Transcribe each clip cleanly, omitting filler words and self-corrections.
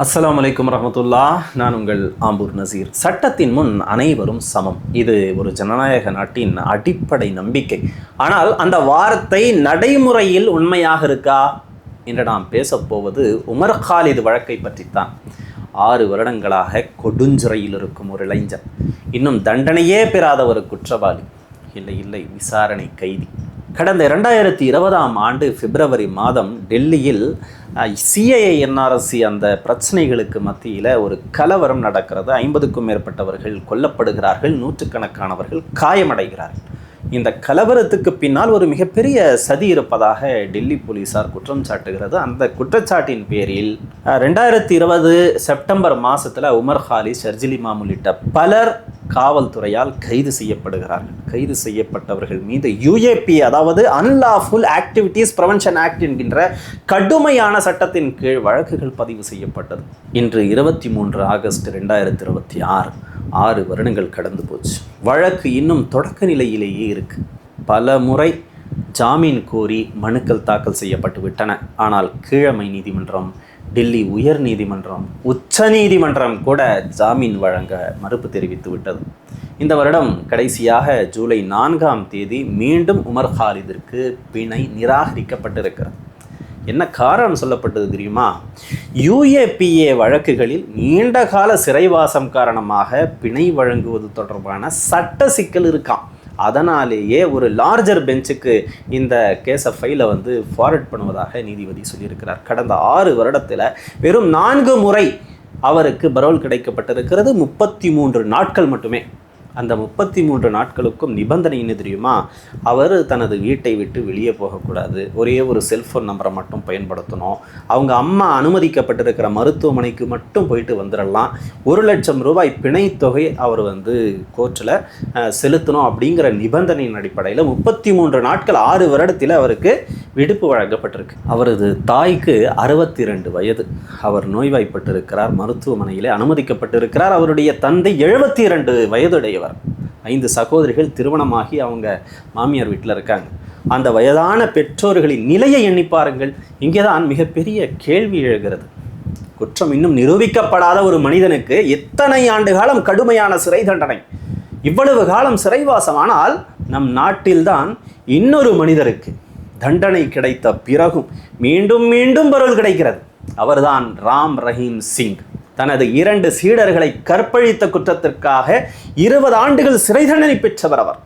அஸ்ஸலாமு அலைக்கும் வரஹ்மத்துல்லாஹ். நான் உங்கள் ஆம்பூர் நசீர். சட்டத்தின் முன் அனைவரும் சமம். இது ஒரு ஜனநாயக நாட்டின் அடிப்படை நம்பிக்கை. ஆனால் அந்த வார்த்தை நடைமுறையில் உண்மையாக இருக்கா என்று நாம் பேசப்போவது உமர் காலித் வழக்கை பற்றித்தான். 6 வருடங்களாக கொடுஞ்சிறையில் இருக்கும் ஒரு இளைஞர், இன்னும் தண்டனையே பெறாத ஒரு குற்றவாளி, இல்லை விசாரணை கைதி. கடந்த 2020ஆம் ஆண்டு பிப்ரவரி மாதம் டெல்லியில் சிஏஏ என்ஆர்சி அந்த பிரச்சனைகளுக்கு மத்தியில் ஒரு கலவரம் நடக்கிறது. 50க்கும் மேற்பட்டவர்கள் கொல்லப்படுகிறார்கள், நூற்றுக்கணக்கானவர்கள் காயமடைகிறார்கள். இந்த கலவரத்துக்கு பின்னால் ஒரு மிகப்பெரிய சதி இருப்பதாக டெல்லி போலீசார் குற்றம் சாட்டுகிறது. அந்த குற்றச்சாட்டின் பேரில் 2020 செப்டம்பர் மாதத்தில் உமர் காலித், ஷர்ஜில் இமாம் உள்ளிட்ட பலர் காவல்துறையால் கைது செய்யப்படுகிறார்கள். கைது செய்யப்பட்டவர்கள் மீது UAP, அதாவது அன்லாஃபுல் ஆக்டிவிட்டீஸ் ப்ரிவென்ஷன் ஆக்ட் என்கின்ற கடுமையான சட்டத்தின் கீழ் வழக்குகள் பதிவு செய்யப்பட்டது. இன்று 23 ஆகஸ்ட் 2026, 6 வருடங்கள் கடந்து போச்சு. வழக்கு இன்னும் தொடக்க நிலையிலேயே இருக்கு. பல முறை ஜாமீன் கோரி மனுக்கள் தாக்கல் செய்யப்பட்டு விட்டன. ஆனால் கீழமை நீதிமன்றம், டெல்லி உயர் நீதிமன்றம், உச்ச நீதிமன்றம் கூட ஜாமீன் வழங்க மறுப்பு தெரிவித்து விட்டது. இந்த வருடம் கடைசியாக ஜூலை 4ஆம் தேதி மீண்டும் உமர் காலிதிற்கு பிணை நிராகரிக்கப்பட்டிருக்கிறது. என்ன காரணம் சொல்லப்பட்டது தெரியுமா? UAPA வழக்குகளில் நீண்டகால சிறைவாசம் காரணமாக பிணை வழங்குவது தொடர்பான சட்ட சிக்கல் இருக்காம். அதனாலேயே ஒரு லார்ஜர் பெஞ்சுக்கு இந்த கேஸை ஃபைலை ஃபார்வர்ட் பண்ணுவதாக நீதிபதி சொல்லியிருக்கிறார். கடந்த 6 வருடத்தில் வெறும் 4 முறை அவருக்கு பரோல் கிடைக்கப்பட்டிருக்கிறது. 33 நாட்கள் மட்டுமே. அந்த 33 நாட்களுக்கும் நிபந்தனை என்ன தெரியுமா? அவர் தனது வீட்டை விட்டு வெளியே போகக்கூடாது, ஒரே ஒரு செல்ஃபோன் நம்பரை மட்டும் பயன்படுத்தணும், அவங்க அம்மா அனுமதிக்கப்பட்டிருக்கிற மருத்துவமனைக்கு மட்டும் போயிட்டு வந்துடலாம், 1 லட்சம் ரூபாய் பிணை தொகை அவர் கோர்ட்டில் செலுத்தணும் அப்படிங்கிற நிபந்தனையின் அடிப்படையில் 33 நாட்கள் 6 வருடத்தில் அவருக்கு விடுப்பு வழங்கப்பட்டிருக்கு. அவரது தாய்க்கு 62 வயது. அவர் நோய்வாய்ப்பட்டிருக்கிறார், மருத்துவமனையில் அனுமதிக்கப்பட்டிருக்கிறார். அவருடைய தந்தை 72 வயதுடையவர். 5 சகோதரிகள், திருமணமாகி அவங்க மாமியார் வீட்டில் இருக்காங்க. அந்த வயதான பெற்றோர்களின் நிலையை எண்ணி பாருங்கள். இங்கே தான் மிகப்பெரிய கேள்வி எழுகிறது. குற்றம் இன்னும் நிரூபிக்கப்படாத ஒரு மனிதனுக்கு எத்தனை ஆண்டு காலம் கடுமையான சிறை தண்டனை, இவ்வளவு காலம் சிறைவாசமானால் நம் நாட்டில்தான் இன்னொரு மனிதருக்கு தண்டனை கிடைத்த பிறகும் மீண்டும் மீண்டும் பரோல் கிடைக்கிறது. அவர்தான் ராம் ரஹீம் சிங். தனது 2 சீடர்களை கற்பழித்த குற்றத்திற்காக 20 ஆண்டுகள் சிறை தண்டனை பெற்றவர். அவர்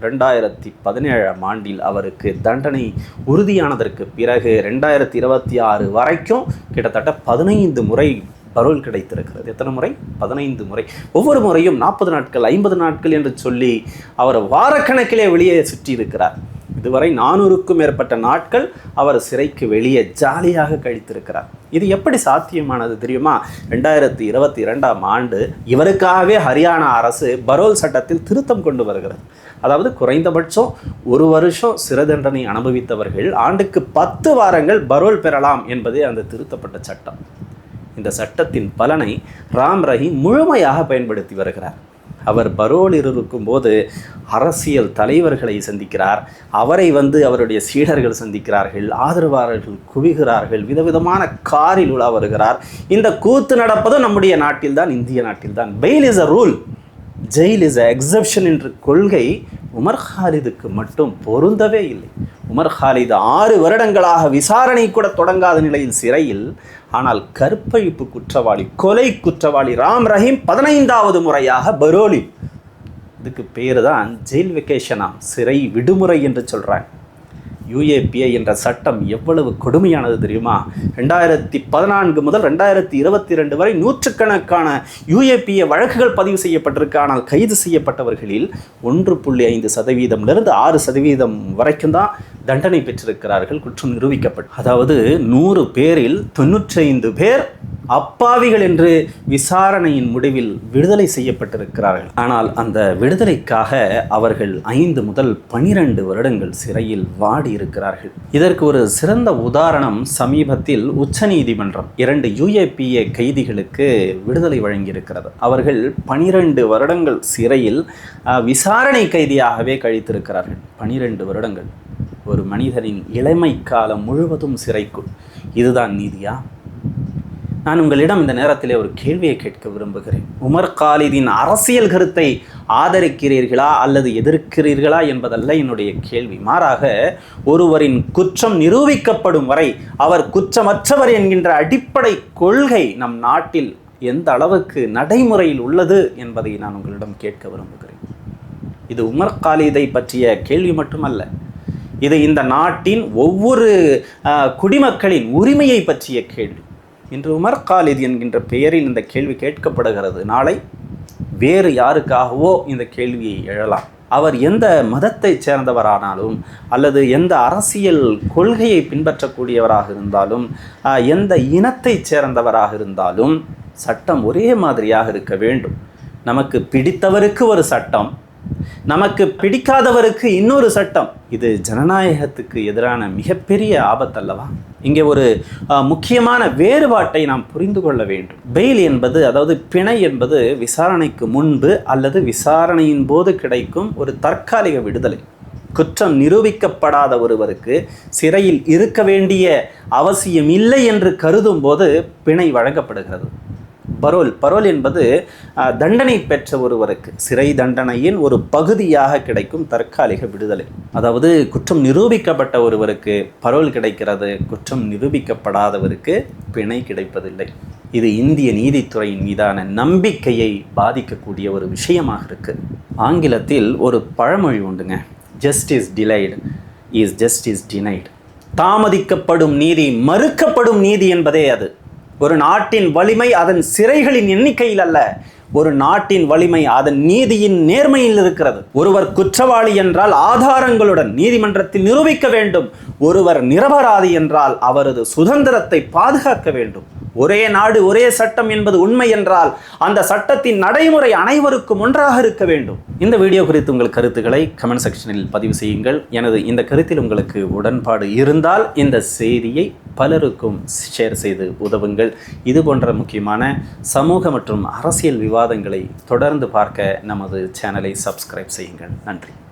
2017ஆம் ஆண்டில் அவருக்கு தண்டனை உறுதியானதற்கு பிறகு 2026 வரைக்கும் கிட்டத்தட்ட 15 முறை பரோல் கிடைத்திருக்கிறது. எத்தனை முறை? 15 முறை. ஒவ்வொரு முறையும் 40 நாட்கள், 50 நாட்கள் என்று சொல்லி அவர் வாரக்கணக்கிலே வெளியே சுற்றி இருக்கிறார். இதுவரை 400க்கும் மேற்பட்ட நாட்கள் அவர் சிறைக்கு வெளியே ஜாலியாக கழித்திருக்கிறார். இது எப்படி சாத்தியமானது தெரியுமா? 2022ஆம் ஆண்டு இவருக்காகவே ஹரியானா அரசு பரோல் சட்டத்தில் திருத்தம் கொண்டு வருகிறது. அதாவது குறைந்தபட்சம் 1 வருஷம் சிறை தண்டனை அனுபவித்தவர்கள் ஆண்டுக்கு 10 வாரங்கள் பரோல் பெறலாம் என்பதே அந்த திருத்தப்பட்ட சட்டம். இந்த சட்டத்தின் பலனை ராம் ரஹீம் முழுமையாக பயன்படுத்தி வருகிறார். அவர் பரோலில் இருக்கும்போது அரசியல் தலைவர்களை சந்திக்கிறார். அவரை அவருடைய சீடர்கள் சந்திக்கிறார்கள், ஆதரவாளர்கள் குவிகிறார்கள், விதவிதமான காரில் உலா வருகிறார். இந்த கூத்து நடப்பதும் நம்முடைய நாட்டில்தான், இந்திய நாட்டில்தான். Bail is a rule, jail is a exception என்ற கொள்கை உமர் காலிதுக்கு மட்டும் பொருந்தவே இல்லை. உமர் காலித் 6 வருடங்களாக விசாரணை கூட தொடங்காத நிலையில் சிறையில். ஆனால் கற்பழிப்பு குற்றவாளி, கொலை குற்றவாளி ராம் ரஹீம் 15வது முறையாக பரோலில். இதுக்கு பேர் தான் ஜெயில் வெக்கேஷனா, சிறை விடுமுறை என்று சொல்கிறாங்க. UAPA என்ற சட்டம் எவ்வளவு கொடுமையானது தெரியுமா? 2014 முதல் 2022 வரை நூற்றுக்கணக்கான UAPA வழக்குகள் பதிவு செய்யப்பட்டிருக்கு. ஆனால் கைது செய்யப்பட்டவர்களில் 1.5% 6% வரைக்கும் தான் தண்டனை பெற்றிருக்கிறார்கள், குற்றம் நிரூபிக்கப்பட்டு. அதாவது 100 பேரில் 95 பேர் அப்பாவிகள் என்று விசாரணையின் முடிவில் விடுதலை செய்யப்பட்டிருக்கிறார்கள். ஆனால் அந்த விடுதலைக்காக அவர்கள் 5 முதல் 12 வருடங்கள் சிறையில் வாடி இருக்கிறார்கள். இதற்கு ஒரு சிறந்த உதாரணம், சமீபத்தில் உச்ச நீதிமன்றம் 2 UAPA கைதிகளுக்கு விடுதலை வழங்கியிருக்கிறது. அவர்கள் 12 வருடங்கள் சிறையில் விசாரணை கைதியாகவே கழித்திருக்கிறார்கள். 12 வருடங்கள். ஒரு மனிதனின் இளமை காலம் முழுவதும் சிறைக்குள். இதுதான் நீதியா? நான் உங்களிடம் இந்த நேரத்திலே ஒரு கேள்வியை கேட்க விரும்புகிறேன். உமர் காலிதின் அரசியல் கருத்தை ஆதரிக்கிறீர்களா அல்லது எதிர்க்கிறீர்களா என்பதல்ல என்னுடைய கேள்வி. மாறாக ஒருவரின் குற்றம் நிரூபிக்கப்படும் வரை அவர் குற்றமற்றவர் என்கின்ற அடிப்படை கொள்கை நம் நாட்டில் எந்த அளவுக்கு நடைமுறையில் உள்ளது என்பதை நான் உங்களிடம் கேட்க விரும்புகிறேன். இது உமர் காலிதை பற்றிய கேள்வி மட்டுமல்ல, இது இந்த நாட்டின் ஒவ்வொரு குடிமக்களின் உரிமையை பற்றிய கேள்வி. இன்று உமர் காலித் என்கின்ற பெயரில் இந்த கேள்வி கேட்கப்படுகிறது. நாளை வேறு யாருக்காகவோ இந்த கேள்வியை எழலாம். அவர் எந்த மதத்தை சேர்ந்தவரானாலும் அல்லது எந்த அரசியல் கொள்கையை பின்பற்றக்கூடியவராக இருந்தாலும் எந்த இனத்தை சேர்ந்தவராக இருந்தாலும் சட்டம் ஒரே மாதிரியாக இருக்க வேண்டும். நமக்கு பிடித்தவருக்கு ஒரு சட்டம், நமக்கு பிடிக்காதவருக்கு இன்னொரு சட்டம். இது ஜனநாயகத்துக்கு எதிரான மிகப்பெரிய ஆபத்தல்லவா? இங்கே ஒரு முக்கியமான வேறுபாட்டை நாம் புரிந்து கொள்ள வேண்டும். பெயில் என்பது, அதாவது பிணை என்பது விசாரணைக்கு முன்பு அல்லது விசாரணையின் போது கிடைக்கும் ஒரு தற்காலிக விடுதலை. குற்றம் நிரூபிக்கப்படாத ஒருவருக்கு சிறையில் இருக்க வேண்டிய அவசியம் இல்லை என்று கருதும் போது பிணை வழங்கப்படுகிறது. பரோல் என்பது தண்டனை பெற்ற ஒருவருக்கு சிறை தண்டனையின் ஒரு பகுதியாக கிடைக்கும் தற்காலிக விடுதலை. அதாவது குற்றம் நிரூபிக்கப்பட்ட ஒருவருக்கு பரோல் கிடைக்கிறது, குற்றம் நிரூபிக்கப்படாதவருக்கு பிணை கிடைப்பதில்லை. இது இந்திய நீதித்துறையின் மீதான நம்பிக்கையை பாதிக்கக்கூடிய ஒரு விஷயமாக இருக்கு. ஆங்கிலத்தில் ஒரு பழமொழி உண்டுங்க, justice delayed is justice denied. தாமதிக்கப்படும் நீதி மறுக்கப்படும் நீதி என்பதே அது. ஒரு நாட்டின் வலிமை அதன் சிறைகளின் எண்ணிக்கையில் அல்ல, ஒரு நாட்டின் வலிமை அதன் நீதியின் நேர்மையில் இருக்கிறது. ஒருவர் குற்றவாளி என்றால் ஆதாரங்களுடன் நீதிமன்றத்தில் நிரூபிக்க வேண்டும். ஒருவர் நிரபராதி என்றால் அவரது சுதந்திரத்தை பாதுகாக்க வேண்டும். ஒரே நாடு ஒரே சட்டம் என்பது உண்மை என்றால் அந்த சட்டத்தின் நடைமுறை அனைவருக்கும் ஒன்றாக இருக்க வேண்டும். இந்த வீடியோ குறித்து உங்கள் கருத்துக்களை கமெண்ட் செக்ஷனில் பதிவு செய்யுங்கள். எனது இந்த கருத்தில் உங்களுக்கு உடன்பாடு இருந்தால் இந்த செய்தியை பலருக்கும் ஷேர் செய்து உதவுங்கள். இது போன்ற முக்கியமான சமூக மற்றும் அரசியல் விவாதங்களை தொடர்ந்து பார்க்க நமது சேனலை சப்ஸ்கிரைப் செய்யுங்கள். நன்றி.